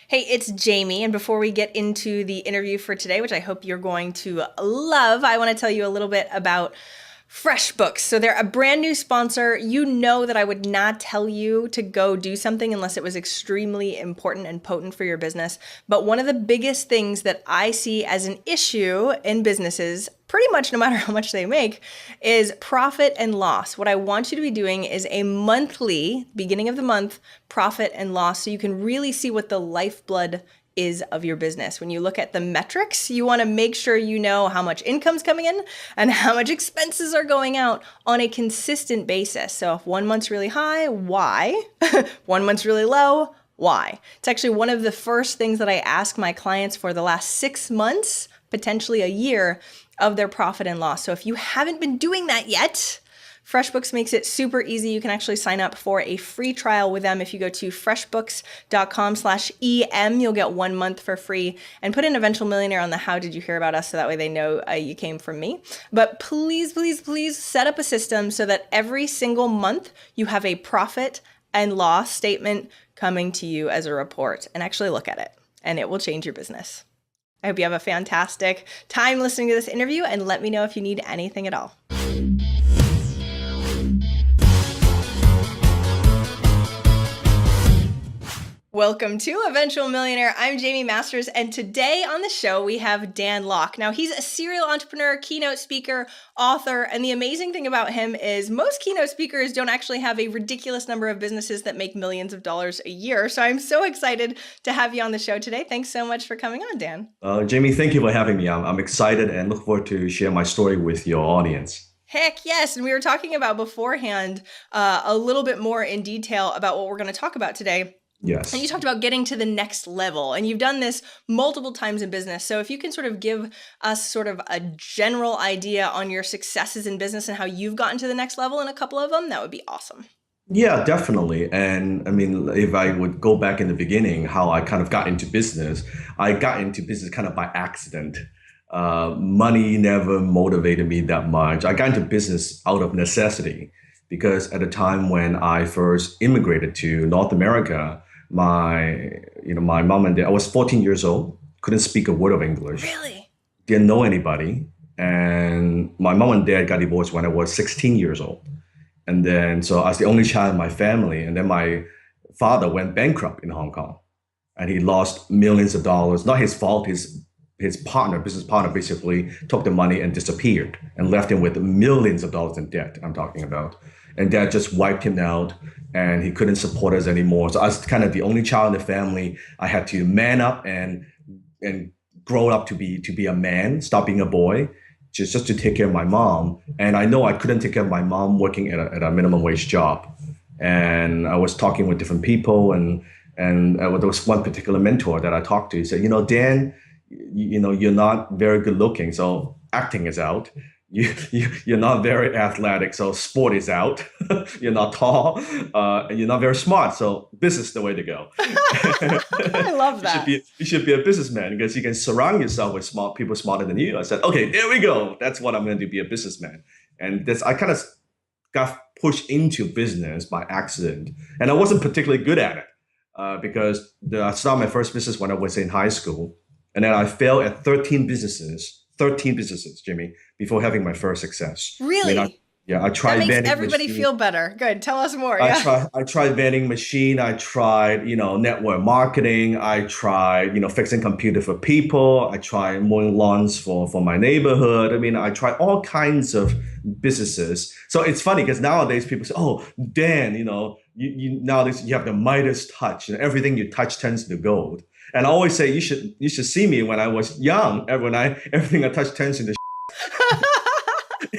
Hey, it's Jamie, and before we get into the interview for today, which I hope you're going to love, I want to tell you a little bit about FreshBooks. So they're a brand new sponsor. You know that I would not tell you to go do something unless it was extremely important and potent for your business. But one of the biggest things that I see as an issue in businesses, pretty much no matter how much they make, is profit and loss. What I want you to be doing is a monthly, beginning of the month, profit and loss, so you can really see what the lifeblood is of your business. When you look at the metrics, you want to make sure you know how much income's coming in and how much expenses are going out on a consistent basis. So if 1 month's really high, why? 1 month's really low, why? It's actually one of the first things that I ask my clients for the last 6 months, potentially a year, of their profit and loss. So if you haven't been doing that yet, FreshBooks makes it super easy. You can actually sign up for a free trial with them. If you go to freshbooks.com/EM, you'll get 1 month for free, and put in Eventual Millionaire on the how did you hear about us, so that way they know you came from me. But please, please, please set up a system so that every single month you have a profit and loss statement coming to you as a report, and actually look at it, and it will change your business. I hope you have a fantastic time listening to this interview, and let me know if you need anything at all. Welcome to Eventual Millionaire. I'm Jamie Masters, and today on the show we have Dan Lok. Now, he's a serial entrepreneur, keynote speaker, author, and the amazing thing about him is most keynote speakers don't actually have a ridiculous number of businesses that make millions of dollars a year. So I'm so excited to have you on the show today. Thanks so much for coming on, Dan. Jamie, thank you for having me. I'm excited and look forward to share my story with your audience. Heck yes. And we were talking about beforehand a little bit more in detail about what we're going to talk about today. Yes. And you talked about getting to the next level, and you've done this multiple times in business. So if you can sort of give us sort of a general idea on your successes in business and how you've gotten to the next level in a couple of them, that would be awesome. Yeah, definitely. And I mean, if I would go back in the beginning, how I kind of got into business, I got into business kind of by accident. Money never motivated me that much. I got into business out of necessity because at the time when I first immigrated to North America, my mom and dad, I was 14 years old, couldn't speak a word of English. Really? Didn't know anybody. And my mom and dad got divorced when I was 16 years old. And then, so I was the only child in my family. And then my father went bankrupt in Hong Kong and he lost millions of dollars. Not his fault. His business partner basically took the money and disappeared and left him with millions of dollars in debt, I'm talking about. And dad just wiped him out and he couldn't support us anymore. So I was kind of the only child in the family. I had to man up and grow up to be a man, stop being a boy, just to take care of my mom. And I know I couldn't take care of my mom working at a minimum wage job. And I was talking with different people and there was one particular mentor that I talked to. He said, Dan, you're not very good looking, so acting is out. You're not very athletic, so sport is out. You're not tall, and you're not very smart, so business is the way to go. I love that. You should be a businessman because you can surround yourself with smart people smarter than you. I said, okay, there we go. That's what I'm going to be, a businessman. And I kind of got pushed into business by accident, and I wasn't particularly good at it because I started my first business when I was in high school, and then I failed at 13 businesses, Jimmy, before having my first success. Really? I tried that makes vending everybody machine. feel better. Good. Tell us more. I tried vending machine. I tried, network marketing. I tried, fixing computer for people. I tried mowing lawns for my neighborhood. I mean, I tried all kinds of businesses. So it's funny because nowadays people say, "Oh, Dan, you nowadays you have the Midas touch. Everything you touch turns to gold." And I always say you should see me when I was young. Everything I touched turns into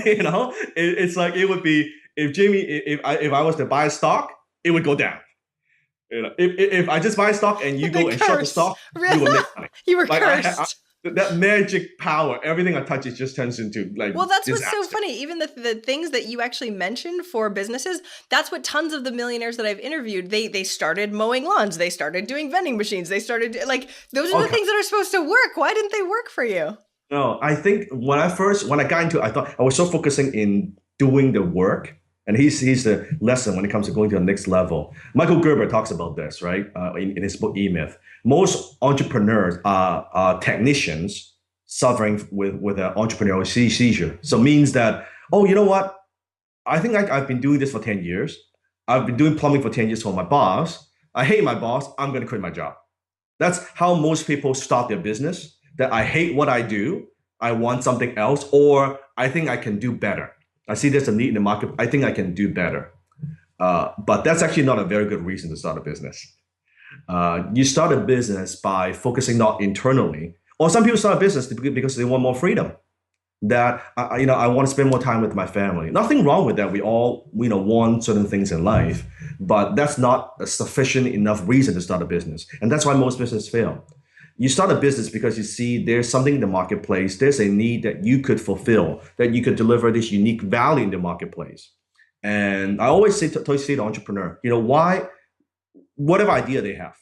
it's like it would be if I was to buy a stock, it would go down. If I just buy a stock and you go and short the stock, really? You will make money. You were cursed. That magic power, everything I touch, it just turns into Well, that's disaster. What's so funny. Even the things that you actually mentioned for businesses, that's what tons of the millionaires that I've interviewed, they started mowing lawns. They started doing vending machines. They started those are the things that are supposed to work. Why didn't they work for you? No, I think when I got into it, I thought I was so focusing in doing the work And he's the lesson when it comes to going to the next level. Michael Gerber talks about this, right? In his book, E-Myth. Most entrepreneurs are technicians suffering with an entrepreneurial seizure. So it means that, oh, you know what? I think I've been doing this for 10 years. I've been doing plumbing for 10 years for my boss. I hate my boss. I'm going to quit my job. That's how most people start their business. That I hate what I do. I want something else, or I think I can do better. I see there's a need in the market. I think I can do better. But that's actually not a very good reason to start a business. You start a business by focusing not internally, or some people start a business because they want more freedom. That I want to spend more time with my family. Nothing wrong with that. We all want certain things in life, but that's not a sufficient enough reason to start a business, and that's why most businesses fail. You start a business because you see there's something in the marketplace, there's a need that you could fulfill, that you could deliver this unique value in the marketplace. And I always say to the entrepreneur, why, whatever idea they have,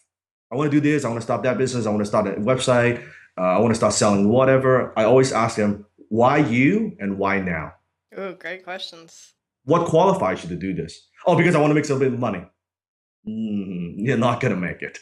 I want to do this, I want to start that business, I want to start a website, I want to start selling whatever. I always ask them, why you and why now? Oh, great questions. What qualifies you to do this? Oh, because I want to make some bit of money. You're not going to make it.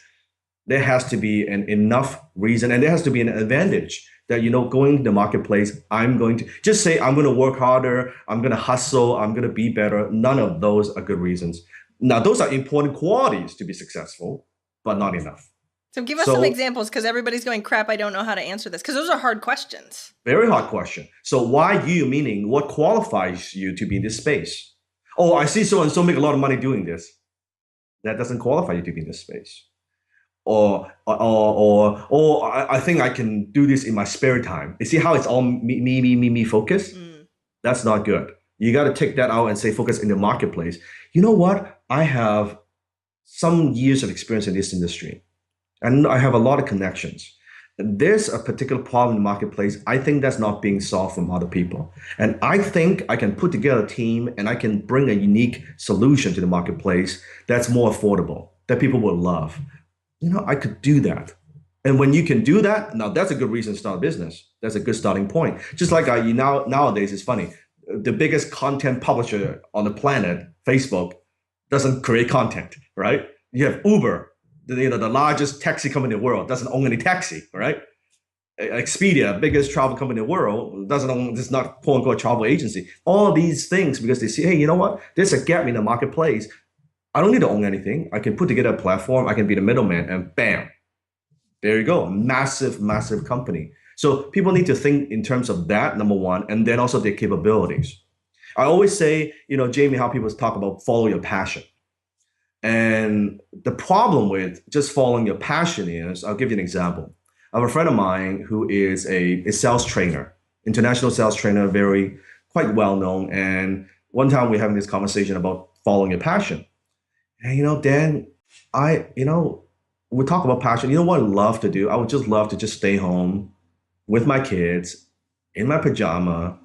There has to be an enough reason, and there has to be an advantage that, going to the marketplace, I'm going to just say, I'm going to work harder, I'm going to hustle, I'm going to be better. None of those are good reasons. Now, those are important qualities to be successful, but not enough. So give us some examples, because everybody's going, crap, I don't know how to answer this, because those are hard questions. Very hard question. So why you, meaning what qualifies you to be in this space? Oh, I see so and so make a lot of money doing this. That doesn't qualify you to be in this space. Or I think I can do this in my spare time. You see how it's all me focused? That's not good. You got to take that out and say focus in the marketplace. You know what? I have some years of experience in this industry, and I have a lot of connections. There's a particular problem in the marketplace. I think that's not being solved from other people. And I think I can put together a team and I can bring a unique solution to the marketplace that's more affordable, that people will love. I could do that. And when you can do that, now that's a good reason to start a business. That's a good starting point. Just like nowadays, it's funny. The biggest content publisher on the planet, Facebook, doesn't create content, right? You have Uber, the largest taxi company in the world, doesn't own any taxi, right? Expedia, biggest travel company in the world, doesn't own, it's not quote unquote travel agency. All these things because they see, hey, you know what? There's a gap in the marketplace. I don't need to own anything. I can put together a platform. I can be the middleman, and bam, there you go. Massive, massive company. So people need to think in terms of that, number one, and then also their capabilities. I always say, Jamie, how people talk about follow your passion. And the problem with just following your passion is, I'll give you an example. I have a friend of mine who is a sales trainer, international sales trainer, quite well known. And one time we're having this conversation about following your passion. And Dan, we talk about passion. You know what I love to do? I would just love to just stay home with my kids in my pajama,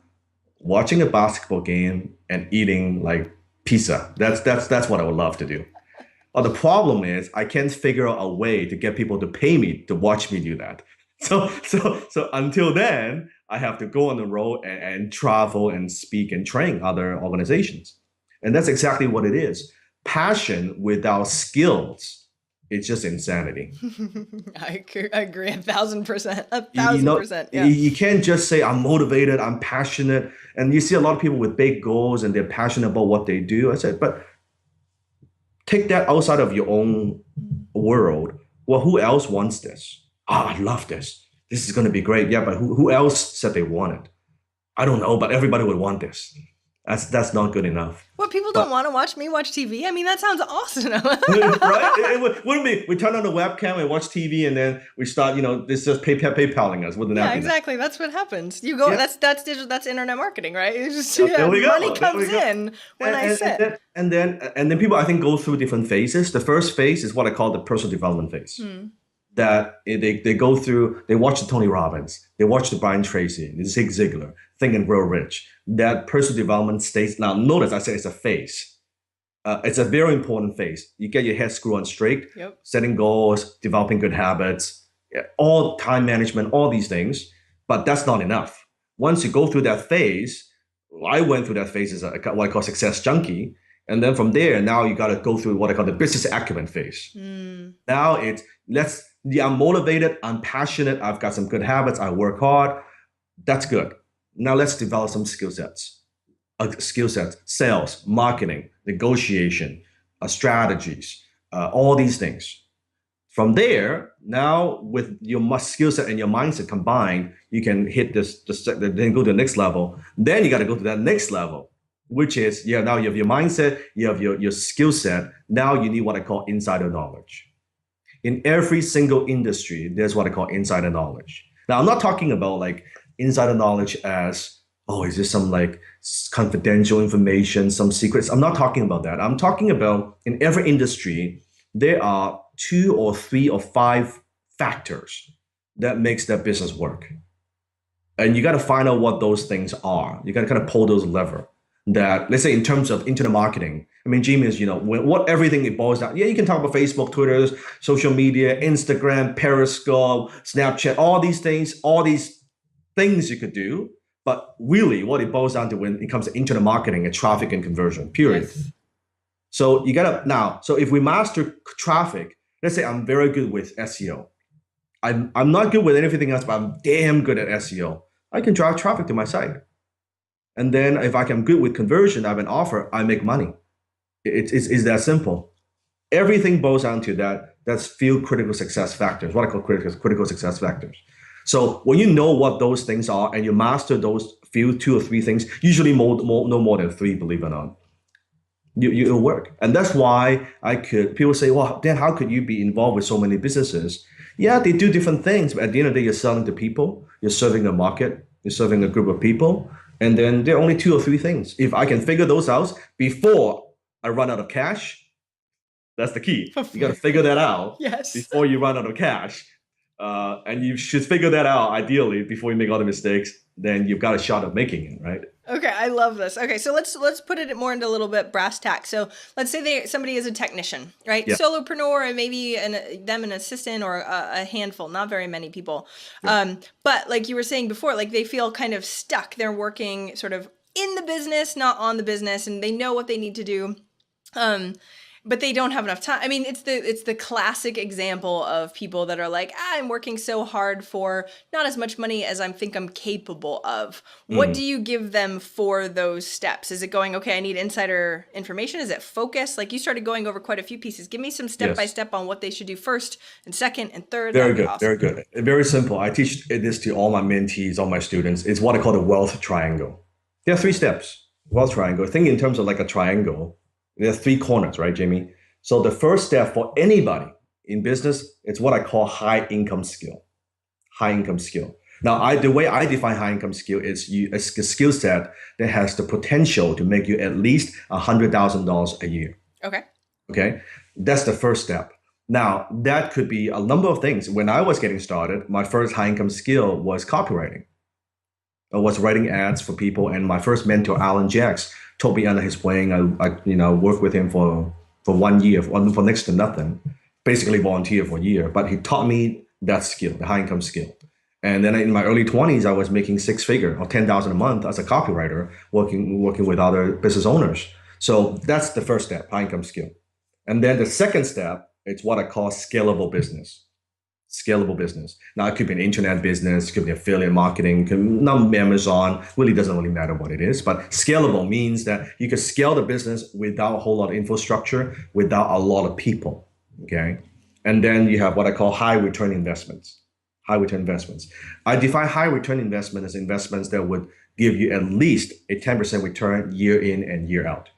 watching a basketball game and eating like pizza. That's what I would love to do. But the problem is I can't figure out a way to get people to pay me to watch me do that. So until then, I have to go on the road and travel and speak and train other organizations. And that's exactly what it is. Passion without skills, it's just insanity. I agree 1,000%. 1,000%. Yeah. You can't just say I'm motivated, I'm passionate. And you see a lot of people with big goals and they're passionate about what they do. I said, but take that outside of your own world. Well, who else wants this? I love this. This is going to be great. Yeah, but who else said they want it? I don't know, but everybody would want this. That's not good enough. What, people don't want to watch me watch TV? I mean, that sounds awesome. Right? It wouldn't be, we turn on the webcam and watch TV and then we start, this is PayPaling us. Wouldn't that be exactly. That's what happens. You go, that's digital, that's internet marketing, right? It's just, there we go. Money comes in when I sit. And then people, I think, go through different phases. The first phase is what I call the personal development phase. That they go through, they watch the Tony Robbins, they watch the Brian Tracy, the Zig Ziglar, Think and Grow Rich. That personal development stage. Now, notice I said it's a phase. It's a very important phase. You get your head screwed on straight, setting goals, developing good habits, all time management, all these things. But that's not enough. Once you go through that phase, I went through that phase as what I call success junkie. And then from there, now you got to go through what I call the business acumen phase. Now I'm motivated, I'm passionate, I've got some good habits, I work hard. That's good. Now let's develop some skill sets, sales, marketing, negotiation, strategies, all these things. From there, now with your skill set and your mindset combined, you can hit then go to the next level. Then you got to go to that next level, which is, now you have your mindset, you have your skill set. Now you need what I call insider knowledge. In every single industry, there's what I call insider knowledge. Now, I'm not talking about like insider knowledge as, oh, is this some like confidential information, some secrets? I'm not talking about that. I'm talking about in every industry, there are 2 or 3 or 5 factors that makes that business work. And you got to find out what those things are. You got to kind of pull those lever that, let's say in terms of internet marketing, I mean, Jimmy is, what everything it boils down. Yeah, you can talk about Facebook, Twitter, social media, Instagram, Periscope, Snapchat, all these things you could do. But really what it boils down to when it comes to internet marketing and traffic and conversion, period. Yes. So you so if we master traffic, let's say I'm very good with SEO. I'm not good with anything else, but I'm damn good at SEO. I can drive traffic to my site. And then if I'm good with conversion, I have an offer, I make money. It's that simple. Everything boils down to that. That's few critical success factors, what I call critical success factors. So when you know what those things are and you master those few 2 or 3 things, usually no more than 3, believe it or not, it'll work. And that's why people say, well, Dan, how could you be involved with so many businesses? Yeah, they do different things, but at the end of the day, you're selling to people, you're serving a market, you're serving a group of people, and then there are only 2 or 3 things. If I can figure those out before I run out of cash, that's the key. You got to figure that out before you run out of cash. And you should figure that out ideally before you make all the mistakes. Then you've got a shot of making it, right? Okay, I love this. Okay, so let's put it more into a little bit brass tacks. So let's say somebody is a technician, right? Yeah. Solopreneur, and maybe them an assistant or a handful, not very many people. Yeah. But like you were saying before, like they feel kind of stuck. They're working sort of in the business, not on the business, and they know what they need to do. But they don't have enough time. I mean, it's the classic example of people that are like, I'm working so hard for not as much money as I think I'm capable of. What do you give them for those steps? Is it going, okay, I need insider information? Is it focus? Like you started going over quite a few pieces. Give me some step-by-step on what they should do first and second and third. Very good, awesome. Very good. Very simple. I teach this to all my mentees, all my students. It's what I call the wealth triangle. There are 3 steps. Wealth triangle. Think in terms of like a triangle. There are 3 corners, right, Jamie? So the first step for anybody in business, it's what I call high income skill. High income skill. Now, the way I define high income skill is a skill set that has the potential to make you at least $100,000 a year. Okay. That's the first step. Now, that could be a number of things. When I was getting started, my first high income skill was copywriting. I was writing ads for people, and my first mentor, Alan Jacks, told me under his wing. I worked with him for 1 year, for next to nothing, basically volunteer for a year. But he taught me that skill, the high income skill. And then in my early 20s, I was making 6-figure or $10,000 a month as a copywriter, working with other business owners. So that's the first step, high income skill. And then the second step, it's what I call scalable business. Scalable business. Now, it could be an internet business, it could be affiliate marketing, could not Amazon, really doesn't really matter what it is. But scalable means that you can scale the business without a whole lot of infrastructure, without a lot of people. Okay. And then you have what I call high return investments. High return investments. I define high return investment as investments that would give you at least a 10% return year in and year out.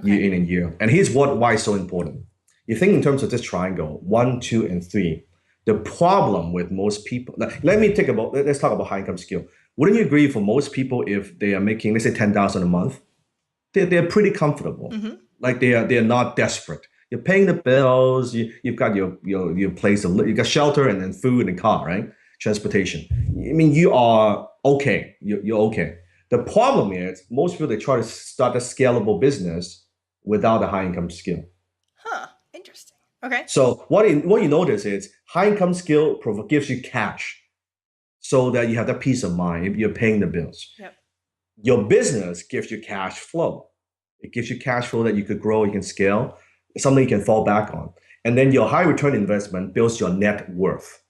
Okay. Year in and year out. And here's why it's so important. You think in terms of this triangle, 1, 2, and 3. The problem with most people, let's talk about high income skill. Wouldn't you agree for most people, if they are making, let's say $10,000 a month, they're pretty comfortable. Like they're not desperate. You're paying the bills, you've got your place to live, you got shelter and then food and car, right? Transportation. I mean, you are okay. You're okay. The problem is most people, they try to start a scalable business without a high income skill. Interesting. Okay. So what you notice is high income skill gives you cash so that you have that peace of mind if you're paying the bills. Yep. Your business gives you cash flow. It gives you cash flow that you could grow, you can scale, something you can fall back on. And then your high return investment builds your net worth.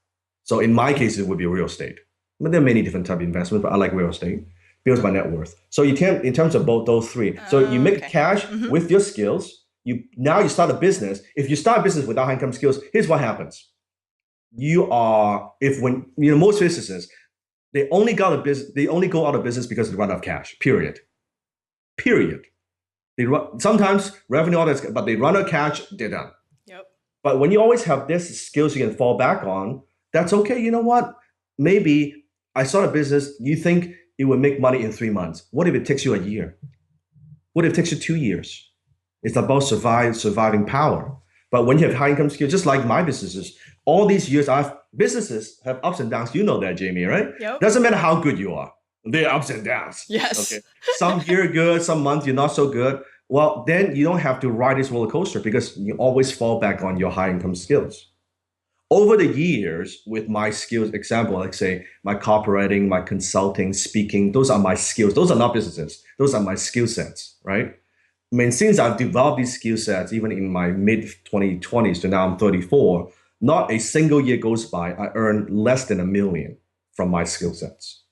So in my case, it would be real estate. But there are many different type of investments, but I like real estate. Builds my net worth. So you can, in terms of both those three. So you make Okay. cash with your skills. You start a business. If you start a business without high income skills, here's what happens. Most businesses, they only go out of business because they run out of cash. Period. Sometimes revenue, all that, but they run out of cash, they're done. Yep. But when you always have this skills you can fall back on, that's okay. You know what? Maybe I start a business, you think it will make money in 3 months. What if it takes you a year? What if it takes you 2 years? It's about surviving power. But when you have high income skills, just like my businesses, all these years, businesses have ups and downs. You know that, Jamie, right? Yep. Doesn't matter how good you are. There are ups and downs. Yes. Okay. Some year good, some month you're not so good. Well, then you don't have to ride this roller coaster because you always fall back on your high income skills. Over the years, with my skills, example, like say my copywriting, my consulting, speaking, those are my skills. Those are not businesses. Those are my skill sets, right? I mean, since I've developed these skill sets, even in my mid 2020s to now I'm 34, not a single year goes by I earn less than $1 million from my skill sets.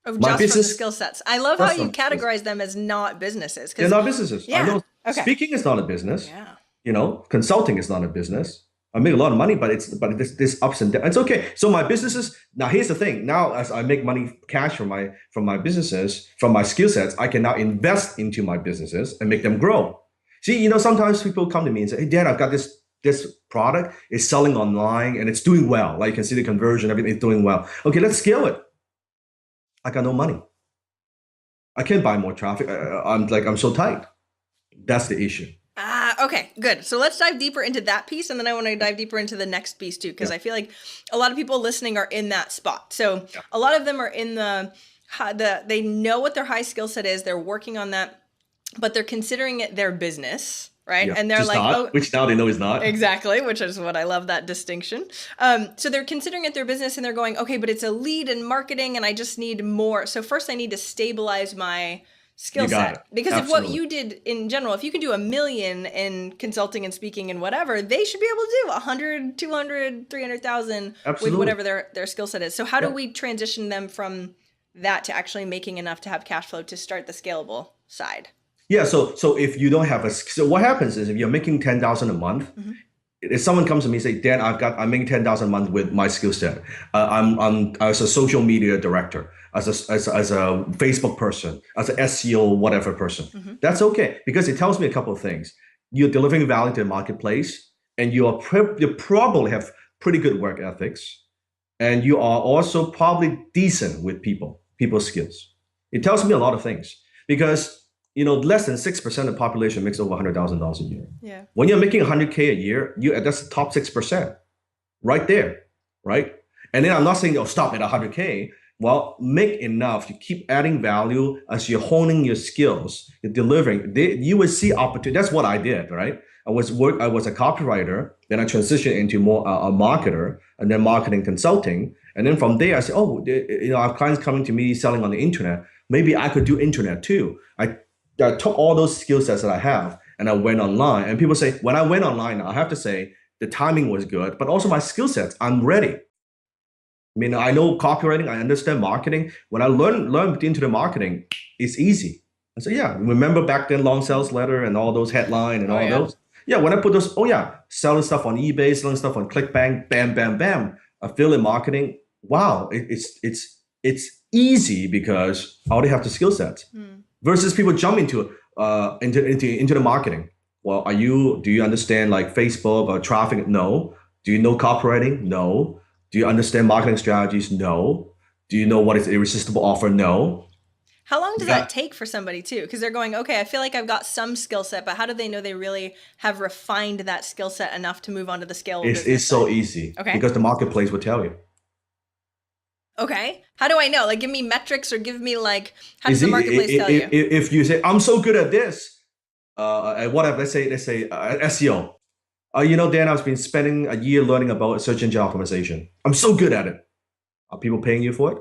Of My just from the business- skill sets. I love how Just you from skills. categorize them as not businesses. They're not businesses. I Yeah. know Okay. speaking is not a business. Yeah. Consulting is not a business. I make a lot of money, but this ups and downs. It's okay. So my businesses, now here's the thing. Now as I make money cash from my businesses, from my skill sets, I can now invest into my businesses and make them grow. See, sometimes people come to me and say, hey, Dad, I've got this product, it's selling online and it's doing well. Like you can see the conversion, everything is doing well. Okay, let's scale it. I got no money. I can't buy more traffic. I'm so tight. That's the issue. Okay, good. So let's dive deeper into that piece, and then I want to dive deeper into the next piece too, because I feel like a lot of people listening are in that spot. So a lot of them are in they know what their high skill set is, they're working on that, but they're considering it their business, right? Yeah. And they're like, not, which now they know is not. Exactly, which is what I love, that distinction. So they're considering it their business and they're going, okay, but it's a lead in marketing and I just need more. So first I need to stabilize my skill set. Because if what you did in general, if you can do $1 million in consulting and speaking and whatever, they should be able to do 100, 200, 300,000 with whatever their skill set is. So how do we transition them from that to actually making enough to have cash flow to start the scalable side? Yeah, so if you don't have so what happens is if you're making 10,000 a month, if someone comes to me and say, Dan, I'm making 10,000 a month with my skill set. I'm as a social media director, as a Facebook person, as an SEO whatever person. That's okay because it tells me a couple of things. You're delivering value to the marketplace, and you probably have pretty good work ethics, and you are also probably decent with people's skills. It tells me a lot of things because less than 6% of the population makes over $100,000 a year. Yeah. When you're making $100K a year, that's the top 6%, right there, right? And then I'm not saying, stop at $100K. Well, make enough. You keep adding value as you're honing your skills, you're delivering. You will see opportunity. That's what I did, right? I was a copywriter, then I transitioned into more a marketer, and then marketing consulting. And then from there, I said, I have clients coming to me selling on the internet. Maybe I could do internet too. I took all those skill sets that I have and I went online. And people say, when I went online, I have to say the timing was good, but also my skill sets, I'm ready. I mean, I know copywriting, I understand marketing. When I learned into the marketing, it's easy. I said, remember back then, long sales letter and all those headline and those? Yeah, when I put those, selling stuff on eBay, selling stuff on ClickBank, bam, bam, bam. Affiliate marketing, wow, it's easy because I already have the skill sets. Versus people jump into the marketing. Well, do you understand like Facebook or traffic? No. Do you know copywriting? No. Do you understand marketing strategies? No. Do you know what is irresistible offer? No. How long does that take for somebody too? Because they're going, okay, I feel like I've got some skill set, but how do they know they really have refined that skill set enough to move on to the scalable business? It's so easy. Okay. Because the marketplace will tell you. Okay. How do I know? Like, give me metrics or give me like, how does the marketplace tell you? If you say, I'm so good at this, whatever, let's say SEO. Dan, I've been spending a year learning about search engine optimization. I'm so good at it. Are people paying you for it?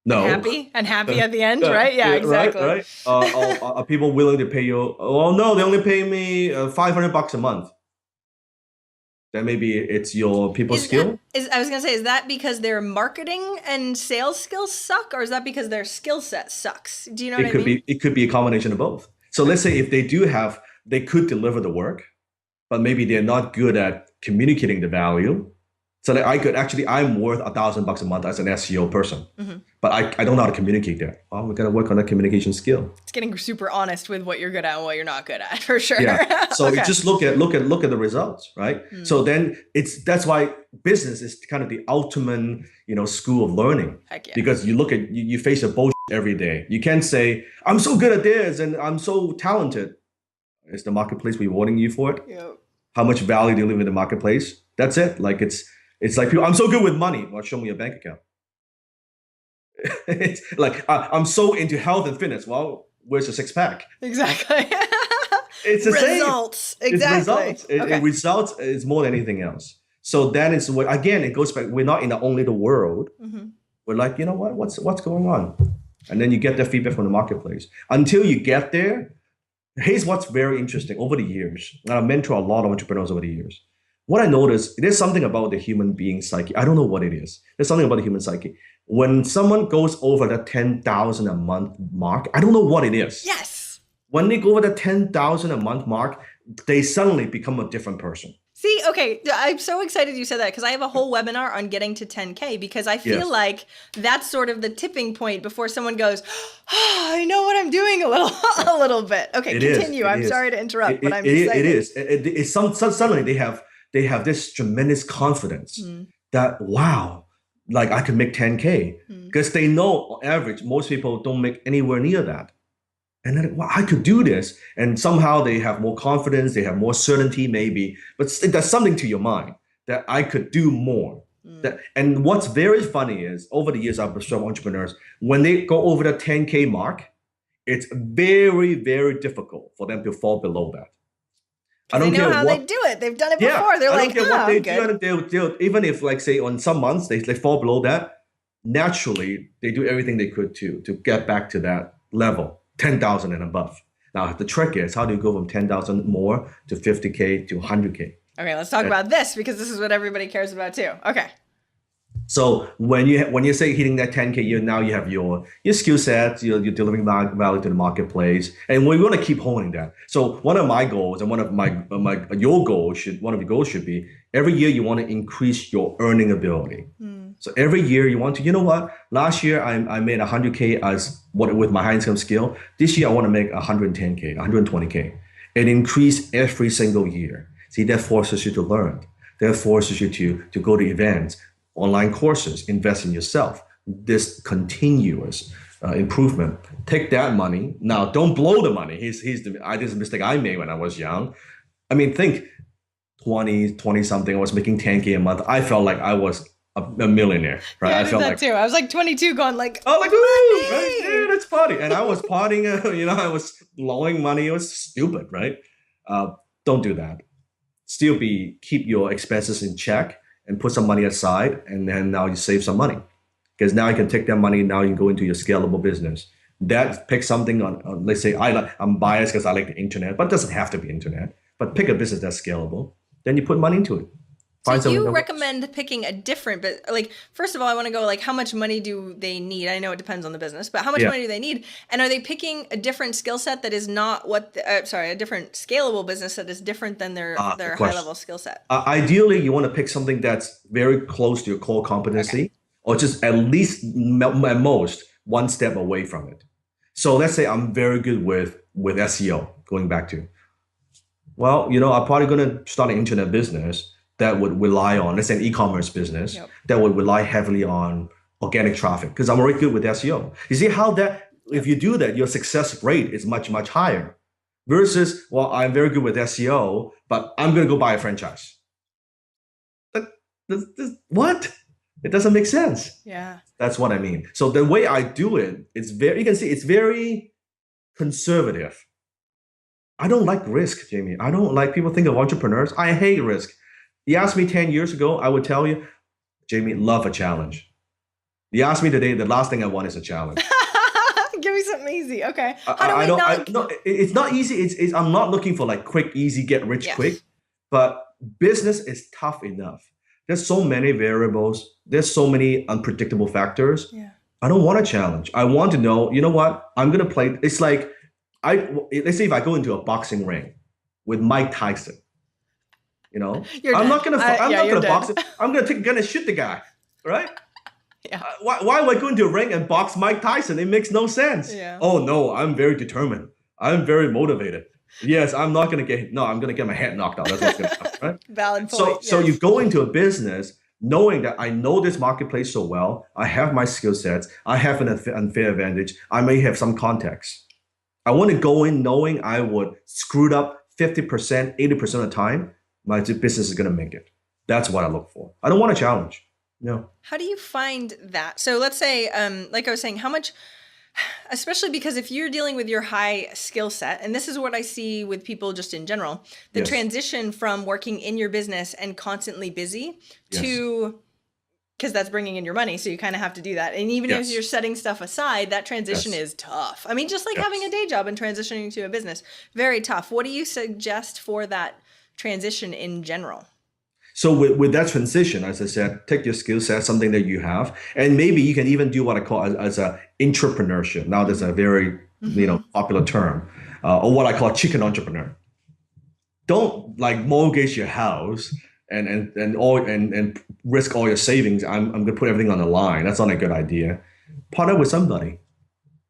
No. And happy at the end, right? Yeah, Yeah, exactly. right. Are people willing to pay you? Oh no, they only pay me $500 a month. Then maybe it's your people skill. I was gonna say, is that because their marketing and sales skills suck, or is that because their skill set sucks? Do you know what I mean? It could be a combination of both. So let's say if they could deliver the work, but maybe they're not good at communicating the value. So that I'm worth $1,000 a month as an SEO person, but I don't know how to communicate that. Well, we got to work on that communication skill. It's getting super honest with what you're good at and what you're not good at, for sure. Yeah. So Okay. you just look at the results, right? So then that's why business is kind of the ultimate, school of learning. Heck yeah. Because you face a bullshit every day. You can't say, I'm so good at this and I'm so talented. Is the marketplace rewarding you for it? Yep. How much value do you leave in the marketplace? That's it. Like it's like people, I'm so good with money. Well, show me your bank account. It's like I'm so into health and fitness. Well, where's your six pack? Exactly. It's the results. Same. Exactly. It's results. Results is more than anything else. So that is what, again, it goes back. We're not in only the world. We're like, you know what? What's going on? And then you get the feedback from the marketplace. Until you get there, here's what's very interesting. Over the years, and I've mentored a lot of entrepreneurs over the years. What I noticed, there's something about the human being psyche. I don't know what it is. There's something about the human psyche. When someone goes over the 10,000 a month mark, I don't know what it is. Yes. When they go over the 10,000 a month mark, they suddenly become a different person. See, okay, I'm so excited you said that because I have a whole webinar on getting to 10K because I feel like that's sort of the tipping point before someone goes, oh, I know what I'm doing a little bit. Okay, continue. I'm sorry to interrupt, but I'm excited. It is. Suddenly they have this tremendous confidence that, wow, like I can make 10K because they know on average, most people don't make anywhere near that. And then, well, I could do this. And somehow they have more confidence, they have more certainty maybe, but there's something to your mind that I could do more. And what's very funny is over the years, I've observed entrepreneurs, when they go over the 10K mark, it's very, very difficult for them to fall below that. I don't care how they do it. They've done it before. They're like, what they do. Even if, like, say, on some months they fall below that, naturally they do everything they could to get back to that level, 10,000 and above. Now the trick is, how do you go from 10,000 more to 50K to 100K? Okay, let's talk about this because this is what everybody cares about too. Okay. So when you say hitting that 10K, you have your skill set, you're delivering value to the marketplace, and we're going to keep honing that. So one of my goals and one of your goals should be every year you want to increase your earning ability. So every year you want to, you know what? Last year I made 100K with my high income skill. This year I want to make 110K, 120K. It increased every single year. See, that forces you to learn. That forces you to go to events, online courses, invest in yourself. This continuous improvement. Take that money. Now, don't blow the money. This is a mistake I made when I was young. I mean, think 20 something, I was making 10K a month. I felt like I was a millionaire, right? Yeah, I felt that too. I was like 22 going like, oh, like, woo, right? Yeah, that's party. And I was partying, I was blowing money. It was stupid, right? Don't do that. Still keep your expenses in check and put some money aside, and then now you save some money. Because now you can take that money, now you can go into your scalable business. Pick something on let's say I'm biased because I like the internet, but it doesn't have to be internet. But pick a business that's scalable, then you put money into it. So you recommend picking a different, but like, first of all, I want to go like, how much money do they need? I know it depends on the business, but how much money do they need? And are they picking a different skill set that is not a different scalable business that is different than their high level skill set? Ideally, you want to pick something that's very close to your core competency, or just at least at most one step away from it. So let's say I'm very good with SEO, going back to, well, I'm probably going to start an internet business that would rely on, let's say an e-commerce business, that would rely heavily on organic traffic, because I'm already good with SEO. You see how if you do that, your success rate is much, much higher versus, well, I'm very good with SEO, but I'm going to go buy a franchise. What? It doesn't make sense. Yeah. That's what I mean. So the way I do it, you can see it's very conservative. I don't like risk, Jamie. I don't like, people think of entrepreneurs. I hate risk. You asked me 10 years ago, I would tell you, Jamie, love a challenge. You asked me today, the last thing I want is a challenge. Give me something easy. Okay. How do I we don't, not? no, it's not easy. I'm not looking for like quick, easy, get rich Yes. quick, but business is tough enough. There's so many variables. There's so many unpredictable factors. Yeah. I don't want a challenge. I want to know, you know what? I'm going to play. It's like, let's say if I go into a boxing ring with Mike Tyson, You're I'm dead. not going to, I'm Yeah, not you're going to box dead. it. I'm going to take a gun and shoot the guy, right? Yeah. Why would I go into a ring and box Mike Tyson? It makes no sense. Yeah. Oh no, I'm very determined. I'm very motivated. Yes, I'm not gonna get. No, I'm gonna get my head knocked out. That's what's gonna happen, right? Valid So, point. so Yes. you go into a business knowing that I know this marketplace so well. I have my skill sets. I have an unfair advantage. I may have some context. I want to go in knowing I would screw it up 50%, 80% of the time. My business is gonna make it. That's what I look for. I don't want a challenge. No. How do you find that? So let's say, like I was saying, how much, especially because if you're dealing with your high skill set, and this is what I see with people just in general, the Yes. transition from working in your business and constantly busy Yes. to, because that's bringing in your money. So you kind of have to do that. And even if Yes. you're setting stuff aside, that transition Yes. is tough. I mean, just like Yes. having a day job and transitioning to a business, very tough. What do you suggest for that transition in general? So with that transition, as I said, take your skill set, something that you have, and maybe you can even do what I call as a entrepreneurship. Now there's a very popular term, or what I call chicken entrepreneur. Don't like mortgage your house and risk all your savings. I'm going to put everything on the line. That's not a good idea. Partner with somebody,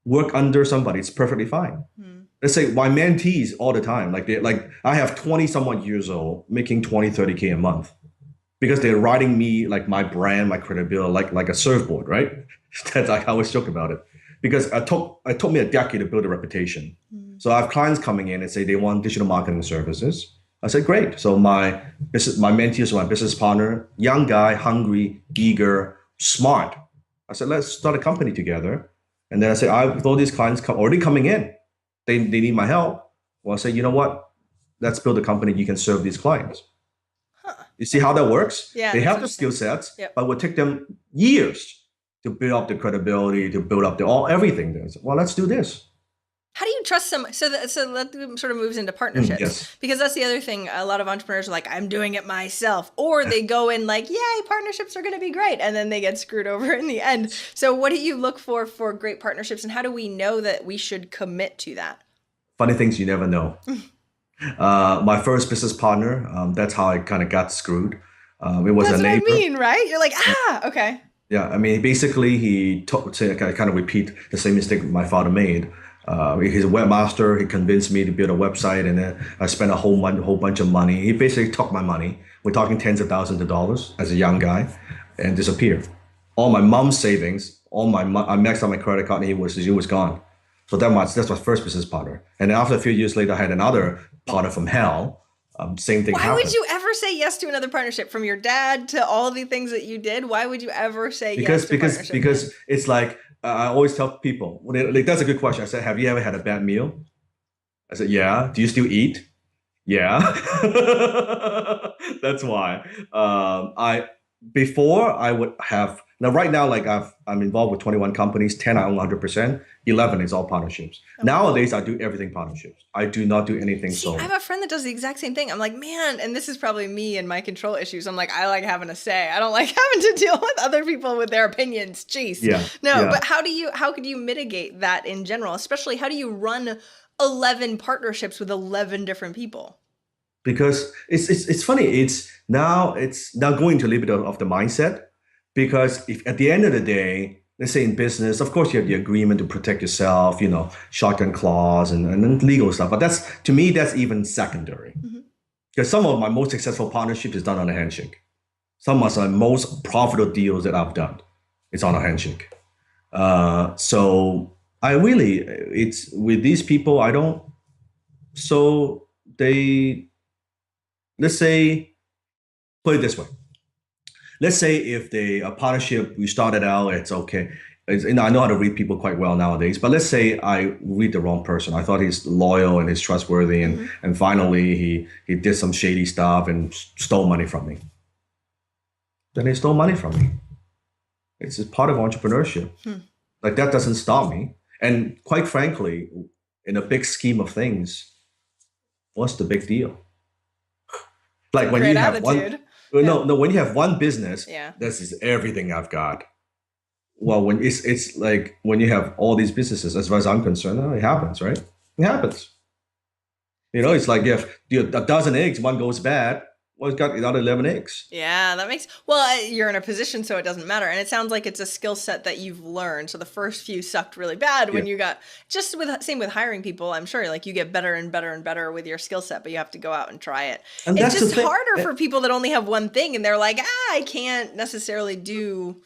work under somebody. It's perfectly fine. Let's say my mentees all the time, like I have 20 somewhat years old making 20, 30K a month because they're riding me like my brand, my credibility, like a surfboard, right? That's like I always joke about it because it took me a decade to build a reputation. So I have clients coming in and say they want digital marketing services. I said, great. So my mentee is my business partner, young guy, hungry, eager, smart. I said, let's start a company together. And then I said, with all these clients already coming in, they need my help. Well, I say, you know what? Let's build a company you can serve these clients. You see how that works? Yeah, they that's have the skill sets, Yep. but it would take them years to build up the credibility, to build up everything. There. Well, let's do this. How do you trust someone? So that sort of moves into partnerships. Yes. Because that's the other thing. A lot of entrepreneurs are like, I'm doing it myself. Or they go in like, yay, partnerships are going to be great. And then they get screwed over in the end. So what do you look for great partnerships? And how do we know that we should commit to that? Funny things you never know. My first business partner, that's how I kind of got screwed. It was That's a what neighbor. I mean, right? You're like, okay. Yeah, I mean, basically, I kind of repeat the same mistake my father made. He's a webmaster. He convinced me to build a website, and then I spent a whole bunch of money. He basically took my money. We're talking tens of thousands of dollars as a young guy, and disappeared. All my mom's savings, I maxed out my credit card, and he was gone. So that's my first business partner. And then after a few years later, I had another partner from hell. Same thing Why happened. would you ever say yes to another partnership? From your dad to all the things that you did, why would you ever say yes to partnership? Because it's like I always tell people, that's a good question. I said, have you ever had a bad meal? I said, yeah. Do you still eat? Yeah. That's why. Before I would have, now right now, like I'm involved with 21 companies, 10 I own 100%, 11 is all partnerships. Okay. Nowadays, I do everything partnerships. I do not do anything solo. I have a friend that does the exact same thing. I'm like, man, and this is probably me and my control issues. I'm like, I like having a say. I don't like having to deal with other people with their opinions. Jeez. Yeah. But how could you mitigate that in general? Especially, how do you run 11 partnerships with 11 different people? Because it's funny. It's now going to a little bit of the mindset. Because if at the end of the day, let's say in business, of course you have the agreement to protect yourself, shotgun clause and then legal stuff. But to me, that's even secondary. Mm-hmm. Because some of my most successful partnerships is done on a handshake. Some of my most profitable deals that I've done, it's on a handshake. So it's with these people, let's say, put it this way. Let's say if a partnership, we started out, it's okay. I know how to read people quite well nowadays, but let's say I read the wrong person. I thought he's loyal and he's trustworthy, and finally he did some shady stuff and stole money from me. Then he stole money from me. It's a part of entrepreneurship. Like that doesn't stop me. And quite frankly, in a big scheme of things, what's the big deal? It's Like a when great you have one, attitude. well, Yeah. no, when you have one business, Yeah. this is everything I've got. Well, when it's like when you have all these businesses, as far as I'm concerned, it happens, right? It happens. See, It's like you have a dozen eggs, one goes bad. Well, it's got another 11 eggs. yeah, that makes, well, you're in a position so it doesn't matter. And it sounds like it's a skill set that you've learned. So the first few sucked really bad Yeah. when you got, just with, same with hiring people, I'm sure like you get better and better and better with your skill set, but you have to go out and try it. And It's that's the just thing. harder for people that only have one thing and they're like, I can't necessarily do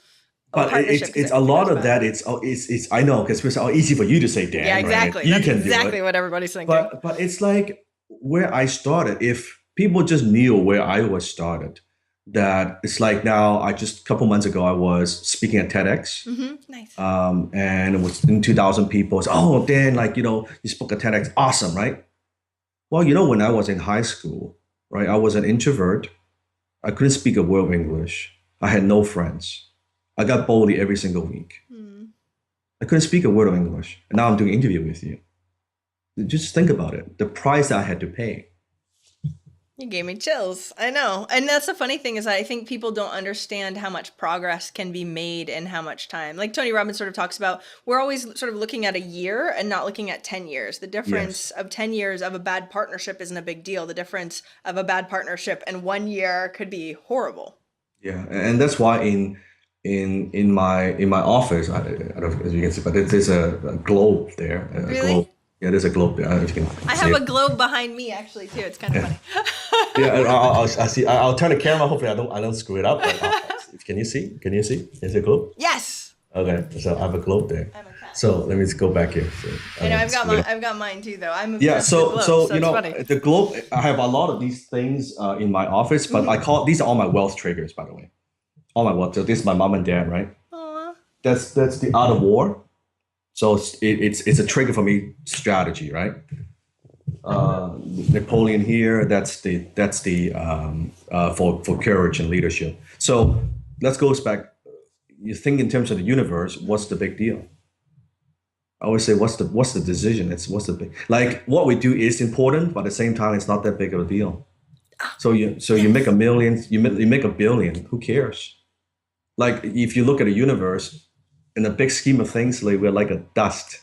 a But partnership it's because a if it lot goes of that. bad. It's I know because it's all easy for you to say, Dan, Yeah, right? exactly. You That's can do exactly it. what everybody's thinking. But it's like where I started. If people just knew where I was started, that it's like now. I just a couple months ago I was speaking at TEDx, Nice. and it was in 2,000 people. It's, oh, Dan, like you spoke at TEDx, awesome, right? Well, when I was in high school, right, I was an introvert. I couldn't speak a word of English. I had no friends. I got bullied every single week. I couldn't speak a word of English. And now I'm doing an interview with you. Just think about it. The price I had to pay. You gave me chills. I know. And that's the funny thing is I think people don't understand how much progress can be made in how much time. Like Tony Robbins sort of talks about, we're always sort of looking at a year and not looking at 10 years. The difference Yes. of 10 years of a bad partnership isn't a big deal. The difference of a bad partnership and 1 year could be horrible. Yeah. And that's why in my office, I don't know if you can see, but there's a globe there. A globe. Really? Yeah, there's a globe there. I don't know if you I can see have a it. globe behind me actually too. It's kind of funny. Yeah, I see. I'll turn the camera. Hopefully, I don't screw it up. But can you see? Can you see? Is it a globe? Yes. Okay, so I have a globe there. I'm a cat. So let me just go back here. So I know don't I've got screw it mine. up. I've got mine too, though. I'm Yeah, obsessed with so globes, so so it's funny. the globe. I have a lot of these things in my office, but I call these are all my wealth triggers, by the way. All my wealth. So this is my mom and dad, right? Aw. That's the art of war. So it's a trigger for me strategy, right? Napoleon here. That's the for courage and leadership. So let's go back. You think in terms of the universe. What's the big deal? I always say, what's the decision? What's the big, like what we do is important, but at the same time, it's not that big of a deal. So you make a million, you make a billion. Who cares? Like if you look at the universe, in the big scheme of things, like we're like a dust.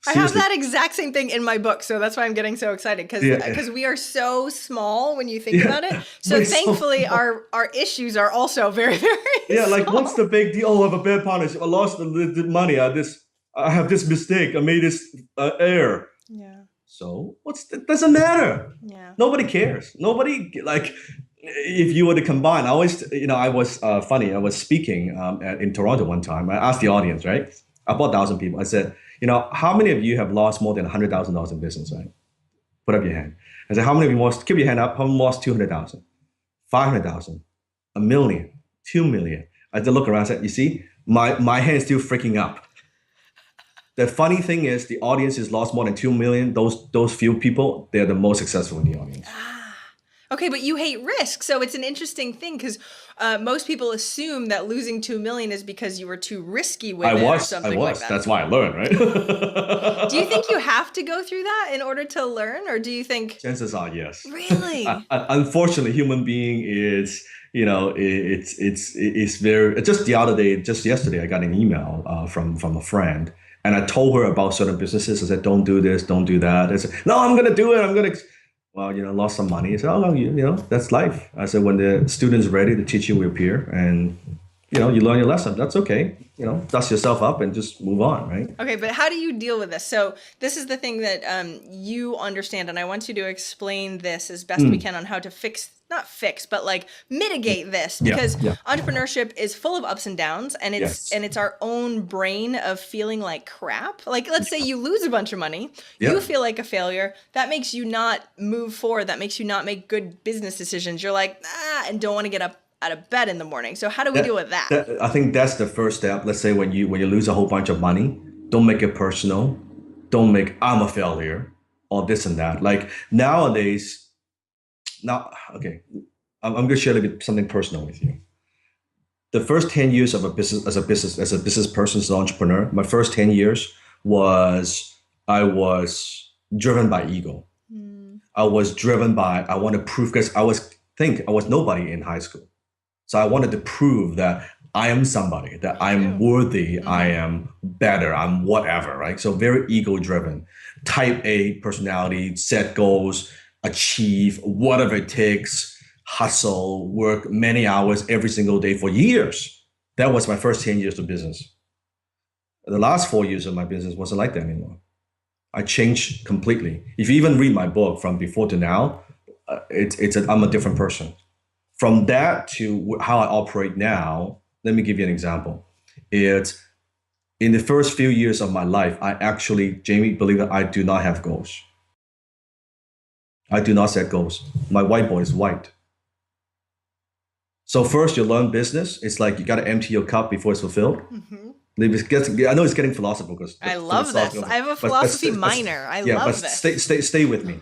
I have Seriously, that exact same thing in my book, so that's why I'm getting so excited yeah, because we are so small when you think about it. yeah. So We're so thankfully, small. our issues are also very very Yeah, like what's small. the big deal? Oh, I have a bad partnership. I lost the money. I have this mistake. I made this error. Yeah, So it doesn't matter. yeah. Nobody cares. Nobody like if you were to combine. I always, I was funny. I was speaking in Toronto one time. I asked the audience, right? About 1,000 people. I said, how many of you have lost more than $100,000 in business, right? Put up your hand. I said, how many of you lost? Keep your hand up. How many lost 200,000, 500,000, a million, 2 million? I just look around. And said, you see, my hand is still freaking up. The funny thing is, the audience has lost more than 2 million. Those few people, they're the most successful in the audience. Okay, but you hate risk, so it's an interesting thing because most people assume that losing 2 million is because you were too risky with I it or was, I something like was. that. That's why I learned, Do you think right? you have to go through that in order to learn, or do you think Chances are yes. really? Unfortunately, human being is, it's very. Just the other day, just yesterday, I got an email from a friend, and I told her about certain businesses. I said, "Don't do this, don't do that." I said, "No, I'm gonna do it. I'm gonna." Well, lost some money. I said, "Oh, no, that's life." I said, "When the student's ready, the teacher will appear, and you learn your lesson. That's okay. Dust yourself up and just move on, right?" Okay, but how do you deal with this? So this is the thing that you understand, and I want you to explain this as best we can on how to not fix, but like mitigate this Yeah, because yeah. entrepreneurship is full of ups and downs, and Yes. it's our own brain of feeling like crap. Like let's say you lose a bunch of money, Yeah. you feel like a failure. That makes you not move forward. That makes you not make good business decisions. You're like and don't want to get up out of bed in the morning. So how do we deal with that? I think that's the first step. Let's say when you lose a whole bunch of money, don't make it personal. Don't make I'm a failure or this and that. Like nowadays, now okay, I'm going to share a little bit something personal with you. The first 10 years of a business as a business person, as an entrepreneur, my first 10 years was I was driven by ego. Mm, I was driven by I want to prove because I was nobody in high school. So I wanted to prove that I am somebody, that me I am too. worthy, I Hmm. am better, I'm whatever, right? So very ego driven, type A personality, set goals, achieve whatever it takes, hustle, work many hours every single day for years. That was my first 10 years of business. The last 4 years of my business wasn't like that anymore. I changed completely. If you even read my book from before to now, I'm a different person. From that to how I operate now, let me give you an example. It's in the first few years of my life, I actually, Jamie, believe it, I do not have goals. I do not set goals. My whiteboard is white. So first you learn business. It's like you got to empty your cup before it's fulfilled. Hmm. I know it's getting philosophical because I love this. philosophical, I have a but philosophy minor. I yeah, but love this. stay with me.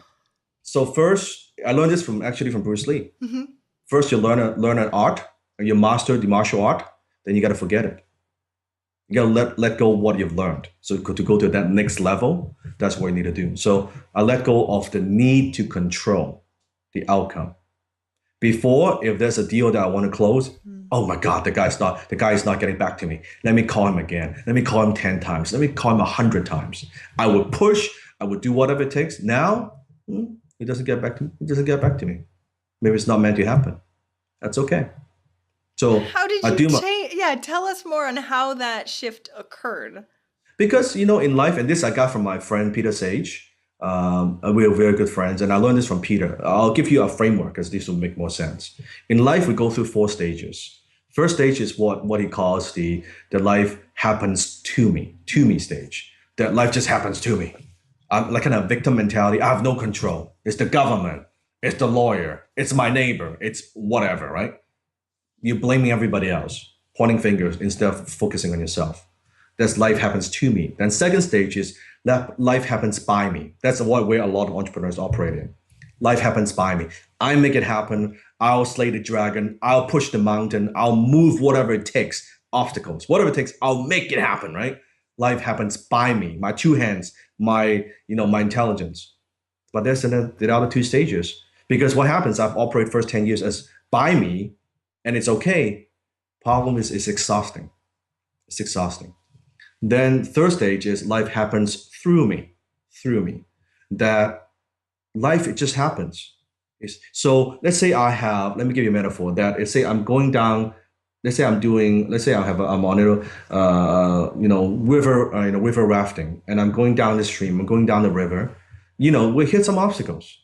So first, I learned this from actually from Bruce Lee. Hmm. First, you learn an art, and you master the martial art. Then you got to forget it. You got to let go of what you've learned. So to go to that next level, that's what you need to do. So I let go of the need to control the outcome. Before, if there's a deal that I want to close, oh my God, the guy is not getting back to me. Let me call him again. Let me call him 10 times. Let me call him 100 times. I would push, I would do whatever it takes. Now, he doesn't get back to me. He doesn't get back to me. Maybe it's not meant to happen. That's okay. So How did I you do my change? Yeah, tell us more on how that shift occurred. because in life, and this I got from my friend Peter Sage. We are very good friends, and I learned this from Peter. I'll give you a framework because this will make more sense. In life, we go through four stages. First stage is what he calls the life happens to me stage. That life just happens to me. I'm like kind of victim mentality. I have no control. It's the government. It's the lawyer. It's my neighbor. It's whatever, right? You're blaming everybody else, pointing fingers instead of focusing on yourself. That's life happens to me. Then second stage is that life happens by me. That's what where a lot of entrepreneurs operate in. Life happens by me. I make it happen. I'll slay the dragon. I'll push the mountain. I'll move whatever it takes, obstacles, whatever it takes. I'll make it happen. Right? Life happens by me. My two hands, my intelligence. But there's the other two stages because what happens? I've operated first 10 years as by me, and it's okay. Problem is, it's exhausting. It's exhausting. Then third stage is life happens through me. That life it just happens. So let's say let me give you a metaphor that let's say I'm going down. Let's say I'm on river river rafting and I'm going down the stream. I'm going down the river. We hit some obstacles.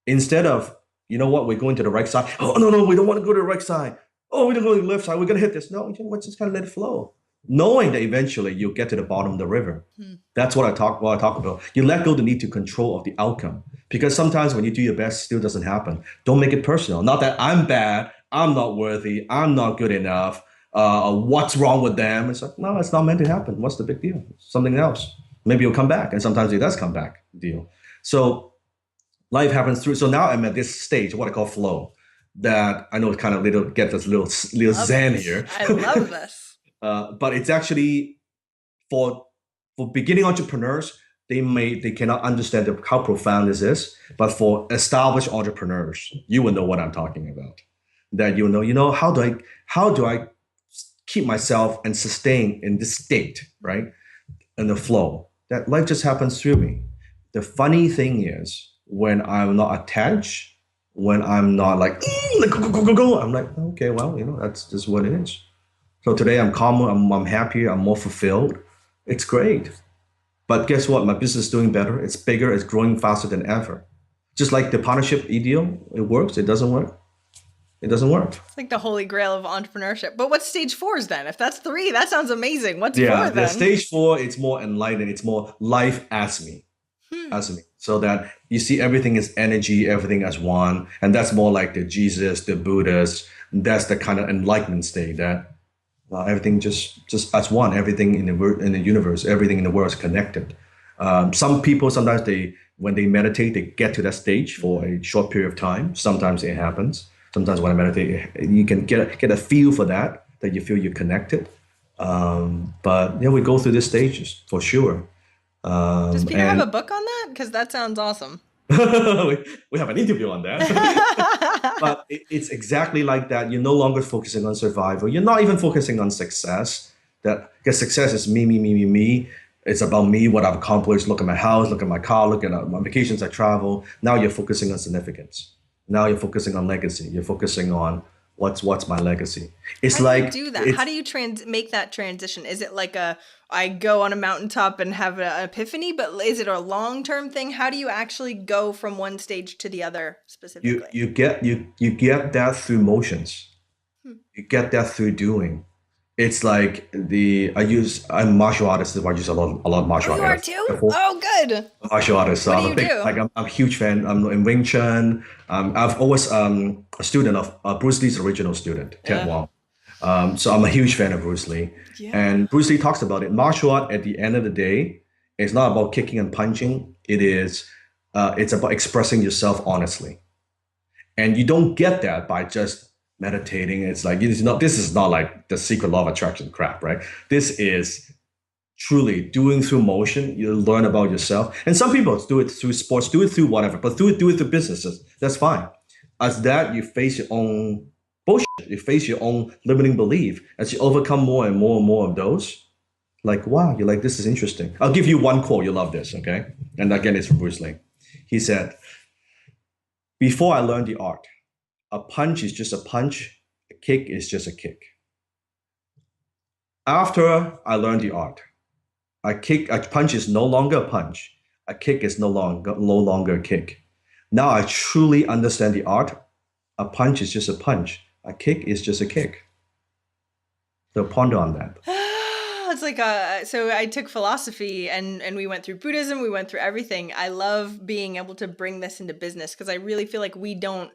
Instead of we're going to the right side. Oh no, we don't want to go to the right side. Oh, we don't go to the left side. We're gonna hit this. No, let's just kind of let it flow knowing that eventually you'll get to the bottom of the river. Hmm. That's what I talk about. You let go the need to control of the outcome. Because sometimes when you do your best, it still doesn't happen. Don't make it personal. Not that I'm bad, I'm not worthy, I'm not good enough. What's wrong with them? It's like, no, it's not meant to happen. What's the big deal? Something else. Maybe you'll come back. And sometimes it does come back, deal. So life happens through. So now I'm at this stage, what I call flow. That I know it kind of get this little Love zen this. here. I love this. But it's actually for beginning entrepreneurs, they cannot understand how profound this is. But for established entrepreneurs, you will know what I'm talking about. That how do I keep myself and sustain in this state, right? In the flow. That life just happens through me. The funny thing is when I'm not attached, when I'm not like, like go, I'm like, okay, well, that's just what it is. So today I'm calmer, I'm happier, I'm more fulfilled. It's great. But guess what? My business is doing better. It's bigger. It's growing faster than ever. Just like the partnership ideal, it works. It doesn't work. It doesn't work. It's like the holy grail of entrepreneurship. But what's stage 4s then? If that's 3, that sounds amazing. What's 4 The then? stage 4, it's more enlightened. It's more life as me. As me. So that you see everything is energy, everything as one. And that's more like the Jesus, the Buddhas. That's the kind of enlightenment state that everything just as one. Everything in the universe, everything in the world is connected. Some people sometimes when they meditate, they get to that stage for a short period of time. Sometimes it happens. Sometimes when I meditate, you can get a feel for that you feel you're connected. But yeah, we go through these stages for sure. Does Peter have And a book on that? Because that sounds awesome. we have an interview on that. But it's exactly like that. You're no longer focusing on survival. You're not even focusing on success. That because success is me, me, me, me, me. It's about me, what I've accomplished. Look at my house, look at my car, look at my vacations I travel. Now you're focusing on significance. Now you're focusing on legacy. You're focusing on what's my legacy. How It's do you like do that? How it's do you make that transition? Is it like I go on a mountaintop and have an epiphany, but is it a long-term thing? How do you actually go from one stage to the other specifically? you get that through motions. Hmm. You get that through doing. It's like I'm a martial artist, so I use a lot of Oh, martial you are arts. too? Oh, good. Martial artist. So What do I'm a you big, do? I'm a huge fan. I'm in Wing Chun. I've always a student of Bruce Lee's original student, Ted Yeah. Wong. So I'm a huge fan of Bruce Lee. Yeah. And Bruce Lee talks about it. Martial art at the end of the day, it's not about kicking and punching. It's about expressing yourself honestly. And you don't get that by just meditating. This is not like the secret law of attraction crap, right? This is truly doing through motion. You learn about yourself. And some people do it through sports, do it through whatever, but do it through businesses. That's fine. As that, you face your own bullshit. You face your own limiting belief. As you overcome more and more and more of those, like, wow, you're like, this is interesting. I'll give you one quote. You love this, okay? And again, it's from Bruce Lee. He said, before I learned the art, a punch is just a punch, a kick is just a kick. After I learned the art, a punch is no longer a punch. A kick is no longer a kick. Now I truly understand the art. A punch is just a punch. A kick is just a kick. So ponder on that. It's like so I took philosophy and we went through Buddhism, we went through everything. I love being able to bring this into business because I really feel like we don't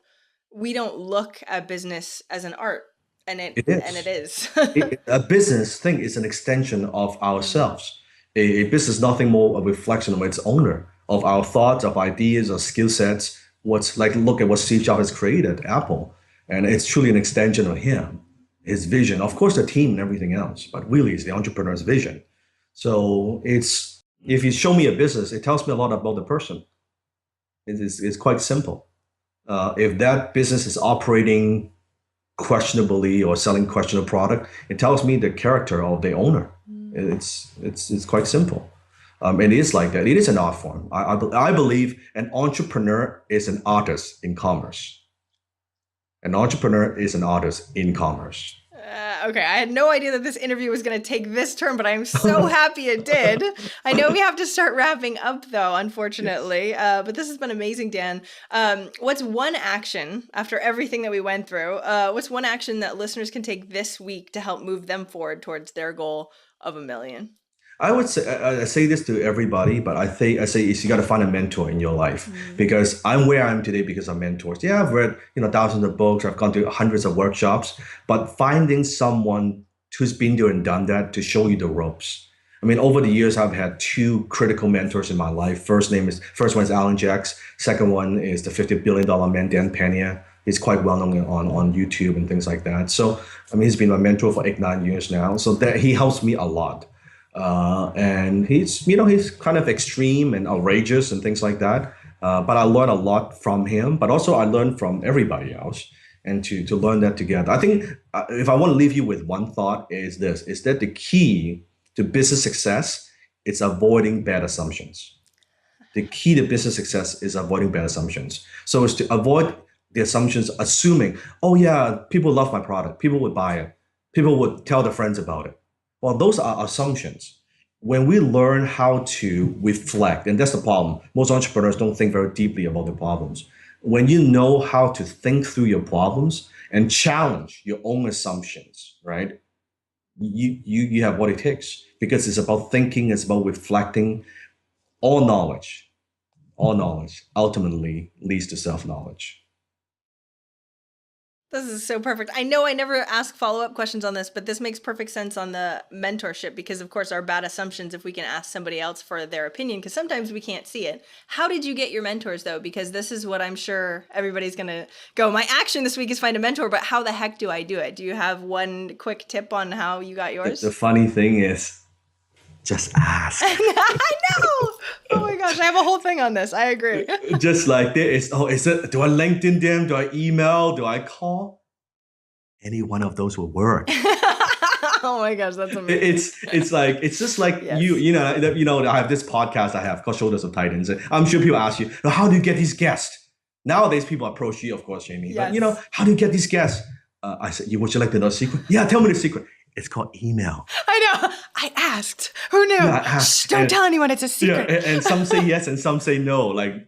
look at business as an art, and it It and it is. is. A business thing is an extension of ourselves. A business is nothing more a reflection of its owner, of our thoughts, of ideas, of skill sets. What's like, look at what Steve Jobs has created, Apple. And it's truly an extension of him, his vision. Of course, the team and everything else, but really it's the entrepreneur's vision. So if you show me a business, it tells me a lot about the person. It's quite simple. If that business is operating questionably or selling questionable product, it tells me the character of the owner. It's quite simple. And it is like that. It is an art form. I believe an entrepreneur is an artist in commerce. An entrepreneur is an artist in commerce. Okay, I had no idea that this interview was going to take this turn, but I'm so happy it did. I know we have to start wrapping up, though, Yes. unfortunately. But this has been amazing, Dan. What's one action after everything that we went through? What's one action that listeners can take this week to help move them forward towards their goal of 1 million? I would say I say this to everybody, but I say is you got to find a mentor in your life Mm. because I'm where I am today because of mentors. Yeah, I've read thousands of books, I've gone to hundreds of workshops, but finding someone who's been there and done that to show you the ropes. I mean, over the years, I've had two critical mentors in my life. First one is Alan Jacks. Second one is the $50 billion man, Dan Pena. He's quite well known on YouTube and things like that. So, I mean, he's been my mentor for 8, 9 years now. So that he helps me a lot. And he's kind of extreme and outrageous and things like that. But I learn a lot from him, but also I learn from everybody else, and to learn that together. I think if I want to leave you with one thought is that the key to business success is avoiding bad assumptions. The key to business success is avoiding bad assumptions. So it's to avoid the assumptions, assuming, oh yeah, people love my product, people would buy it, people would tell their friends about it. Well, those are assumptions. When we learn how to reflect, and that's the problem, most entrepreneurs don't think very deeply about the problems. When you know how to think through your problems and challenge your own assumptions, right? You have what it takes because it's about thinking, it's about reflecting. All knowledge, all knowledge ultimately leads to self knowledge. This is so perfect. I know I never ask follow-up questions on this, but this makes perfect sense on the mentorship because, of course, our bad assumptions if we can ask somebody else for their opinion, because sometimes we can't see it. How did you get your mentors, though? Because this is what I'm sure everybody's going to go. My action this week is find a mentor, but how the heck do I do it? Do you have one quick tip on how you got yours? The funny thing is, just ask. I know. Oh my gosh, I have a whole thing on this. I agree. Just like this. Oh, is it? Do I LinkedIn them? Do I email? Do I call? Any one of those will work. Oh my gosh, that's amazing. It's just like Yes. I have this podcast I have called Shoulders of Titans. And I'm sure people ask you, how do you get these guests? Nowadays, people approach you, of course, Jamie. Yes. But how do you get these guests? I said, would you like to know the secret? Yeah, tell me the secret. It's called email. I know. I asked. Who knew? Yeah, I asked. Shh, don't tell anyone. It's a secret. Yeah, and some say yes and some say no. Like,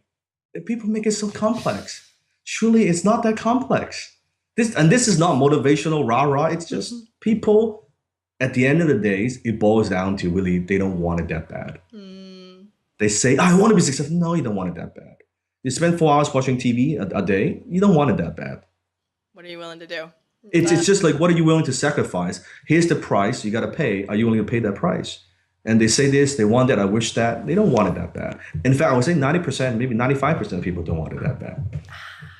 people make it so complex. Surely it's not that complex. This is not motivational rah-rah. It's just people, at the end of the day, it boils down to really, they don't want it that bad. They say, I want to be successful. No, you don't want it that bad. You spend 4 hours watching TV a day. You don't want it that bad. What are you willing to do? It's just like, what are you willing to sacrifice? Here's the price you got to pay. Are you willing to pay that price? And they say this, they want that, I wish that. They don't want it that bad. In fact, I would say 90%, maybe 95% of people don't want it that bad.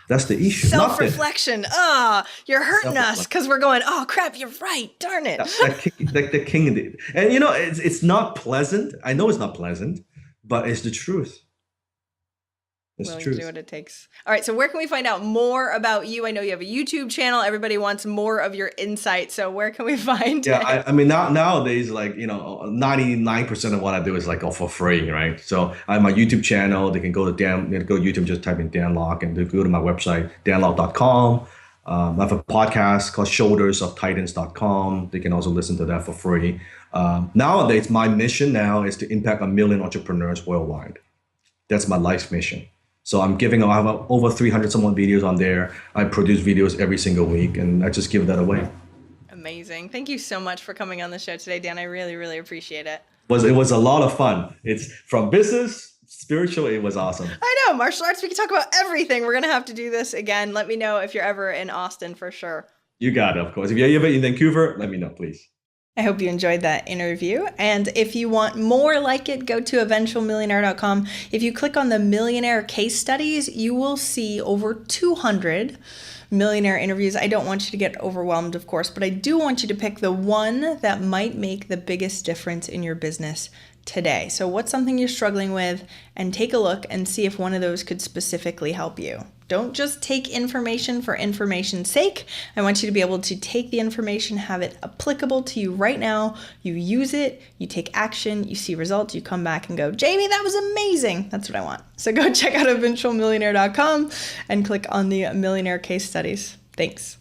That's the issue. Self-reflection. You're hurting us because we're going, oh crap, you're right. Darn it. The king did. And it's not pleasant. I know it's not pleasant, but it's the truth. It's Willing true. to do what it takes. All right, so where can we find out more about you? I know you have a YouTube channel. Everybody wants more of your insight. So where can we find it? Yeah, I mean, nowadays, 99% of what I do is like all for free, right? So I have my YouTube channel. They can go to YouTube, just type in Dan Lok, and they go to my website, danlok.com. I have a podcast called shouldersoftitans.com. They can also listen to that for free. Nowadays, my mission now is to impact 1 million entrepreneurs worldwide. That's my life mission. So I have over 300 some videos on there. I produce videos every single week, and I just give that away. Amazing. Thank you so much for coming on the show today, Dan. I really, really appreciate it. It was a lot of fun. It's from business, spiritual. It was awesome. I know. Martial arts, we can talk about everything. We're going to have to do this again. Let me know if you're ever in Austin for sure. You got it, of course. If you're ever in Vancouver, let me know, please. I hope you enjoyed that interview. And if you want more like it, go to eventualmillionaire.com. If you click on the millionaire case studies, you will see over 200 millionaire interviews. I don't want you to get overwhelmed, of course, but I do want you to pick the one that might make the biggest difference in your business today. So what's something you're struggling with, and take a look and see if one of those could specifically help you. Don't just take information for information's sake. I want you to be able to take the information, have it applicable to you right now. You use it, you take action, you see results, you come back and go, Jamie, that was amazing. That's what I want. So go check out eventualmillionaire.com and click on the millionaire case studies. Thanks.